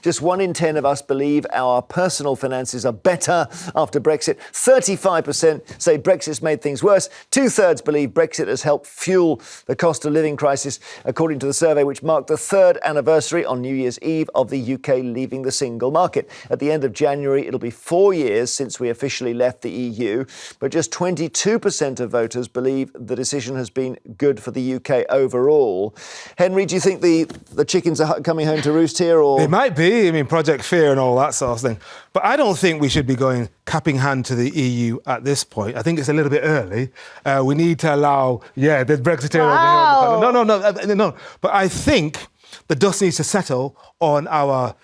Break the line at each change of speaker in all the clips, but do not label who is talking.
Just 1 in 10 of us believe our personal finances are better after Brexit. 35% say Brexit's made things worse. 2/3 believe Brexit has helped fuel the cost of living crisis, according to the survey, which marked the 3rd anniversary on New Year's Eve of the UK leaving the single market. At the end of January, it'll be 4 years since we officially left the EU, but just 22% of voters believe the decision has been good for the UK overall. Henry, do you think the chickens are coming home to roost here? Or
It might be. I mean, Project Fear and all that sort of thing. But I don't think we should be going cap in hand to the EU at this point. I think it's a little bit early. We need to allow, the Brexiteer over here. No. But I think the dust needs to settle on our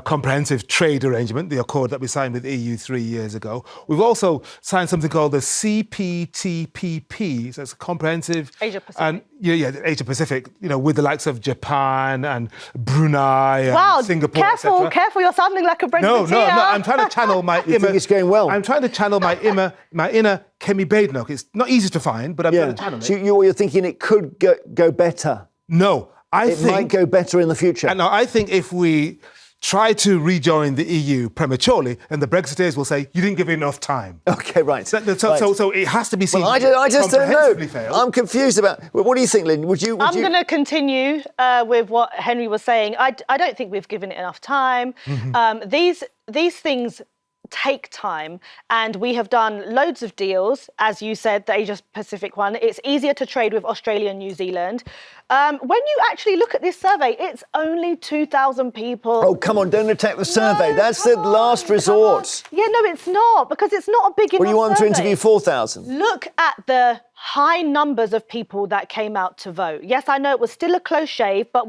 comprehensive trade arrangement, the accord that we signed with the EU 3 years ago. We've also signed something called the CPTPP, so it's a comprehensive...
Asia Pacific.
And, Asia Pacific, with the likes of Japan and Brunei and Singapore,
Careful, you're sounding like a Brexiteer.
No, I'm trying to channel my
You think it's going well?
I'm trying to channel my inner Kemi Badenoch. It's not easy to find, but I'm trying to channel it.
So you're thinking it could go better?
No, I think...
It might go better in the future?
No, I think if we try to rejoin the EU prematurely, and the Brexiteers will say, you didn't give enough time.
OK, right.
So it has to be seen.
Well, I just don't know.
Failed.
I'm confused about... Well, what do you think, Lynn?
I'm going to continue with what Henry was saying. I don't think we've given it enough time. Mm-hmm. These things take time, and we have done loads of deals, as you said, the Asia Pacific one. It's easier to trade with Australia and New Zealand. When you actually look at this survey, it's only 2,000 people.
Oh, come on, don't attack the survey. That's the last resort.
Yeah, no, it's not, because it's not a big enough
Well, you want
survey.
to interview 4,000?
Look at the high numbers of people that came out to vote. Yes, I know it was still a close shave, but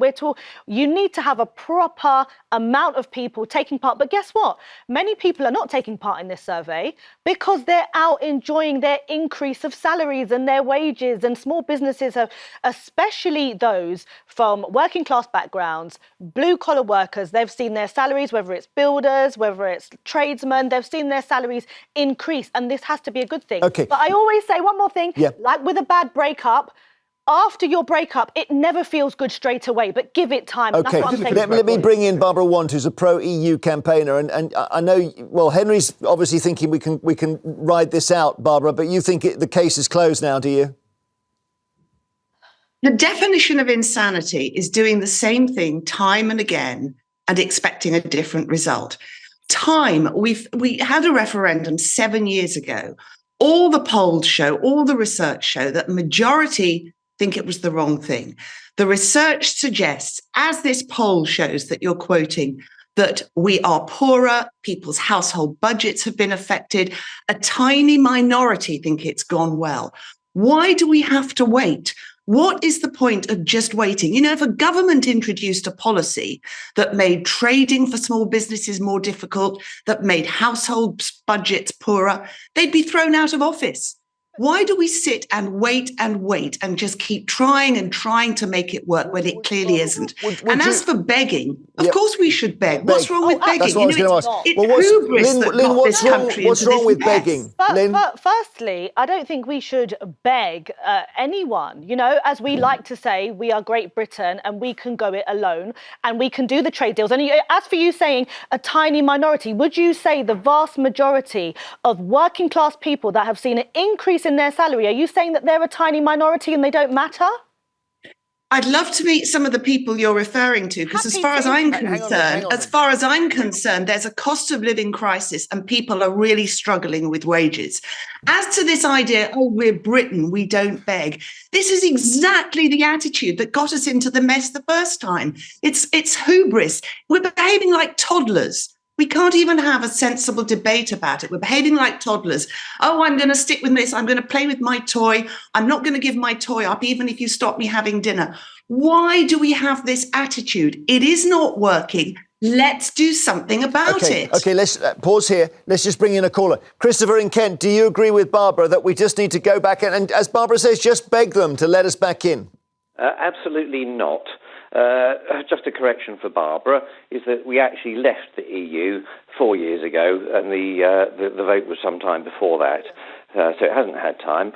you need to have a proper amount of people taking part. But guess what? Many people are not taking part in this survey because they're out enjoying their increase of salaries and their wages, and small businesses have, especially those from working class backgrounds, blue collar workers, they've seen their salaries, whether it's builders, whether it's tradesmen, they've seen their salaries increase, and this has to be a good thing.
Okay.
But I always say one more thing, like with a bad breakup, after your breakup, it never feels good straight away, but give it time.
OK,
That's what I'm saying.
let me bring in Barbara Want, who's a pro-EU campaigner. And I know, well, Henry's obviously thinking we can ride this out, Barbara, but you think the case is closed now, do you?
The definition of insanity is doing the same thing time and again and expecting a different result. We had a referendum 7 years ago. All the polls show, all the research show that majority think it was the wrong thing. The research suggests, as this poll shows that you're quoting, that we are poorer, people's household budgets have been affected. A tiny minority think it's gone well. Why do we have to wait? What is the point of just waiting? If a government introduced a policy that made trading for small businesses more difficult, that made household budgets poorer, they'd be thrown out of office. Why do we sit and wait and just keep trying to make it work when it clearly isn't? As for begging, of course we should beg. What's wrong with begging?
That's what I was going to ask.
It's hubris that got this country
what's
into
wrong
this
with
mess.
begging?
But firstly, I don't think we should beg anyone. As we like to say, we are Great Britain and we can go it alone and we can do the trade deals. And as for you saying a tiny minority, would you say the vast majority of working class people that have seen an increase in their salary, are you saying that they're a tiny minority and they don't matter?
I'd love to meet some of the people you're referring to, because as far as I'm concerned, there's a cost of living crisis and people are really struggling with wages. As to this idea, we're Britain, we don't beg. This is exactly the attitude that got us into the mess the first time. It's hubris. We're behaving like toddlers. We can't even have a sensible debate about it. We're behaving like toddlers. I'm going to stick with this. I'm going to play with my toy. I'm not going to give my toy up, even if you stop me having dinner. Why do we have this attitude? It is not working. Let's do something about it. OK, let's
pause here. Let's just bring in a caller. Christopher in Kent, do you agree with Barbara that we just need to go back and as Barbara says, just beg them to let us back in?
Absolutely not. Just a correction for Barbara, is that we actually left the EU 4 years ago, and the vote was sometime before that. So it hasn't had time.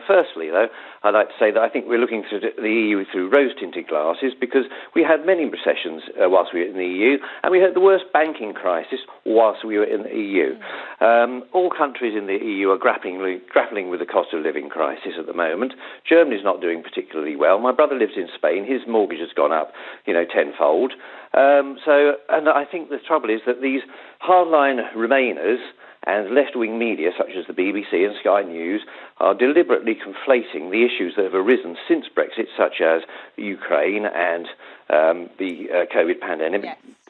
Firstly, though, I'd like to say that I think we're looking through the EU through rose-tinted glasses, because we had many recessions whilst we were in the EU, and we had the worst banking crisis whilst we were in the EU. All countries in the EU are grappling with the cost of living crisis at the moment. Germany's not doing particularly well. My brother lives in Spain. His mortgage has gone up, tenfold. And I think the trouble is that these hardline Remainers and left-wing media, such as the BBC and Sky News, are deliberately conflating the issues that have arisen since Brexit, such as Ukraine and the COVID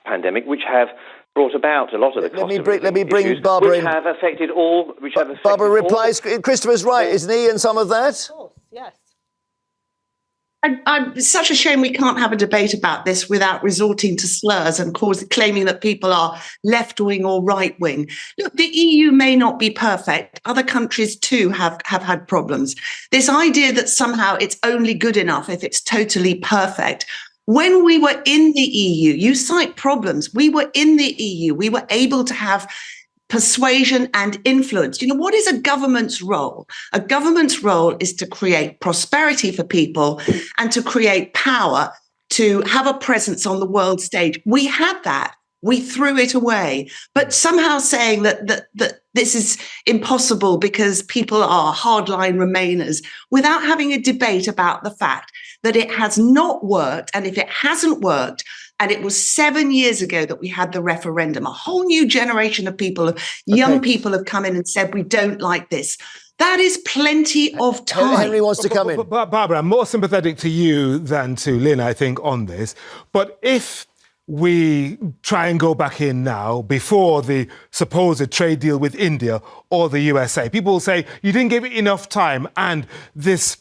pandemic, which have brought about a lot of the cost of living
let me bring
issues,
Barbara
which
in.
have affected all.
Barbara replies. Christopher's right, isn't he, in some of that?
Of course, yes.
It's such a shame we can't have a debate about this without resorting to slurs and claiming that people are left-wing or right-wing. Look, the EU may not be perfect. Other countries too have had problems. This idea that somehow it's only good enough if it's totally perfect. When we were in the EU, you cite problems. We were in the EU. We were able to have persuasion and influence. What is a government's role? A government's role is to create prosperity for people and to create power, to have a presence on the world stage. We had that. We threw it away. But somehow saying that this is impossible because people are hardline Remainers, without having a debate about the fact that it has not worked, and if it hasn't worked, and it was 7 years ago that we had the referendum, a whole new generation of people, young people have come in and said, we don't like this. That is plenty of time.
Henry wants to come in.
But Barbara, I'm more sympathetic to you than to Lynn, I think, on this. But if we try and go back in now before the supposed trade deal with India or the USA, people will say you didn't give it enough time, and this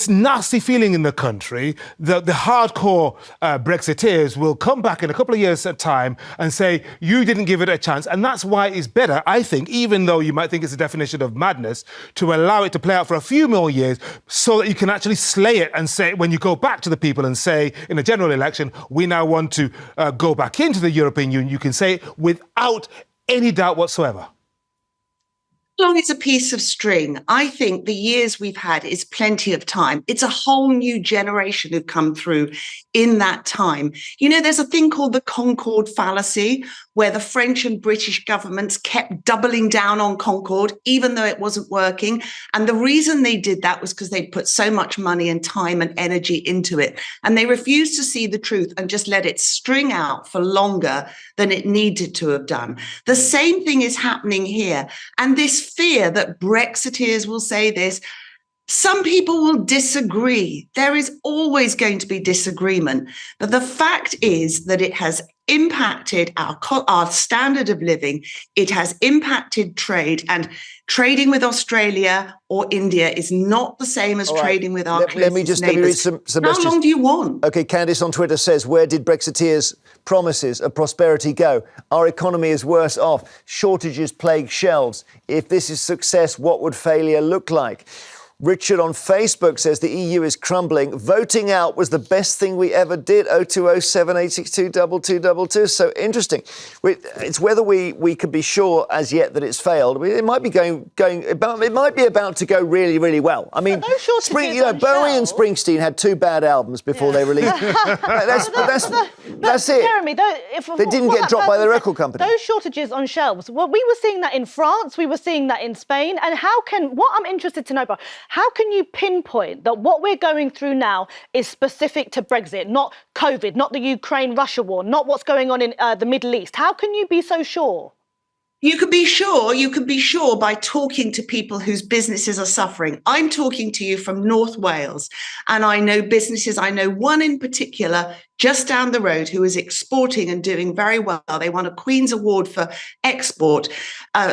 nasty feeling in the country, the hardcore Brexiteers will come back in a couple of years' time and say, you didn't give it a chance. And that's why it's better, I think, even though you might think it's a definition of madness, to allow it to play out for a few more years so that you can actually slay it and say, when you go back to the people and say, in a general election, we now want to go back into the European Union, you can say it without any doubt whatsoever.
Long as a piece of string. I think the years we've had is plenty of time. It's a whole new generation who've come through in that time. There's a thing called the Concord fallacy, where the French and British governments kept doubling down on Concord, even though it wasn't working. And the reason they did that was because they'd put so much money and time and energy into it. And they refused to see the truth and just let it string out for longer than it needed to have done. The same thing is happening here. And this fear that Brexiteers will say this, some people will disagree. There is always going to be disagreement. But the fact is that it has impacted our standard of living. It has impacted trade, and trading with Australia or India is not the same as trading with our closest neighbours.
Let me read some
How
messages.
long do you want?
OK, Candice on Twitter says, where did Brexiteers' promises of prosperity go? Our economy is worse off. Shortages plague shelves. If this is success, what would failure look like? Richard on Facebook says the EU is crumbling. Voting out was the best thing we ever did. 0207 862 2222. So interesting. It's whether we could be sure as yet that it's failed. It might be it might be about to go really, really well. I mean, Bowie and Springsteen had 2 bad albums before they released. That's it.
Jeremy,
they didn't get dropped by the record company.
Those shortages on shelves. Well, we were seeing that in France. We were seeing that in Spain. And what I'm interested to know about, how can you pinpoint that what we're going through now is specific to Brexit, not COVID, not the Ukraine-Russia war, not what's going on in the Middle East? How can you be so sure?
You can be sure by talking to people whose businesses are suffering. I'm talking to you from North Wales, and I know businesses. I know one in particular just down the road who is exporting and doing very well. They won a Queen's Award for export.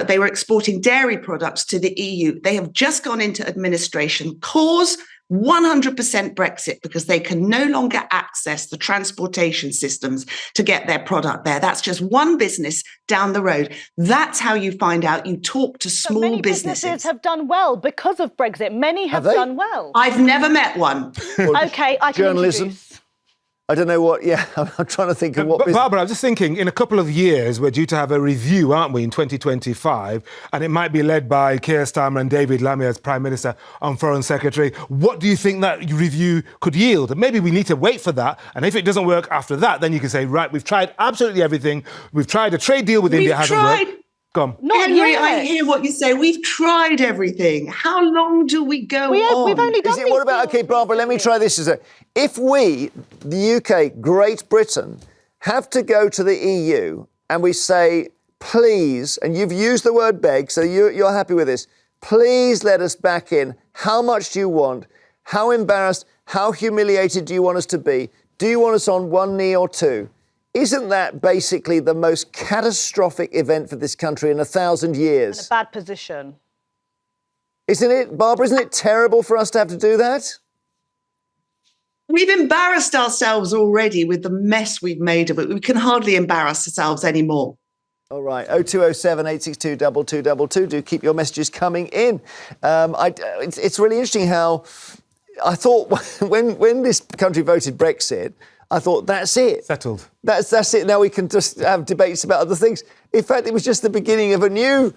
They were exporting dairy products to the EU. They have just gone into administration. Cause 100% Brexit, because they can no longer access the transportation systems to get their product there. That's just one business down the road. That's how you find out. You talk to small
many
businesses.
Have done well because of Brexit. Many have done well.
I've never met one.
OK, I can
Journalism.
introduce.
I don't know what, yeah, I'm trying to think of what...
But Barbara, I was just thinking, in a couple of years, we're due to have a review, aren't we, in 2025, and it might be led by Keir Starmer and David Lammy as Prime Minister and Foreign Secretary. What do you think that review could yield? And maybe we need to wait for that, and if it doesn't work after that, then you can say, right, we've tried absolutely everything. We've tried a trade deal with India, it hasn't worked. Go on.
Henry, I hear what you say. We've tried everything. How long do we go on?
We've only done
What about, okay, Barbara, let me try this. If we, the UK, Great Britain, have to go to the EU and we say, please, and you've used the word beg, so you're happy with this, please let us back in. How much do you want? How embarrassed, how humiliated do you want us to be? Do you want us on one knee or two? Isn't that basically the most catastrophic event for this country in 1,000 years?
In a bad position.
Isn't it, Barbara? Isn't it terrible for us to have to do that?
We've embarrassed ourselves already with the mess we've made of it. We can hardly embarrass ourselves anymore.
All right, 0207 862 2222. Do keep your messages coming in. It's really interesting how I thought when this country voted Brexit, I thought, that's it.
Settled.
That's it. Now we can just have debates about other things. In fact, it was just the beginning of a new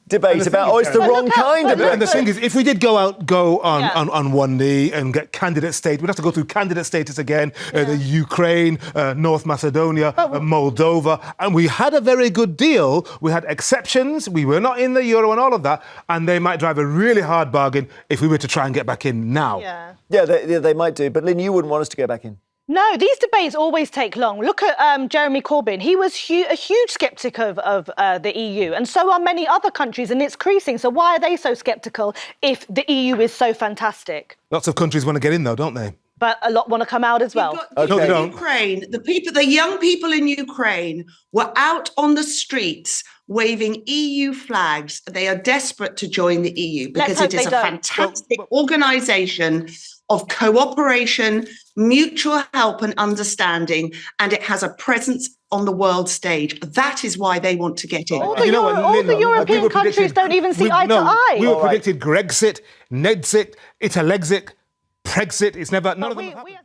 debate about, it's the wrong kind of it.
And the thing is, if we did go on one knee and get candidate status, we'd have to go through candidate status again, the Ukraine, North Macedonia, Moldova, and we had a very good deal. We had exceptions. We were not in the euro and all of that, and they might drive a really hard bargain if we were to try and get back in now.
Yeah, they might do. But Lynn, you wouldn't want us to go back in.
No, these debates always take long. Look at Jeremy Corbyn. He was a huge sceptic of the EU, and so are many other countries, and it's creasing. So why are they so sceptical if the EU is so fantastic?
Lots of countries want to get in, though, don't they?
But a lot want to come out as well.
No, they don't.
Ukraine, the young people in Ukraine were out on the streets waving EU flags. They are desperate to join the EU because it is a fantastic organisation of cooperation, mutual help and understanding, and it has a presence on the world stage. That is why they want to get in.
All the European countries don't even see eye to eye.
We were predicted Grexit, Nedsit, Italexit, Brexit. It's never, none of them have happened.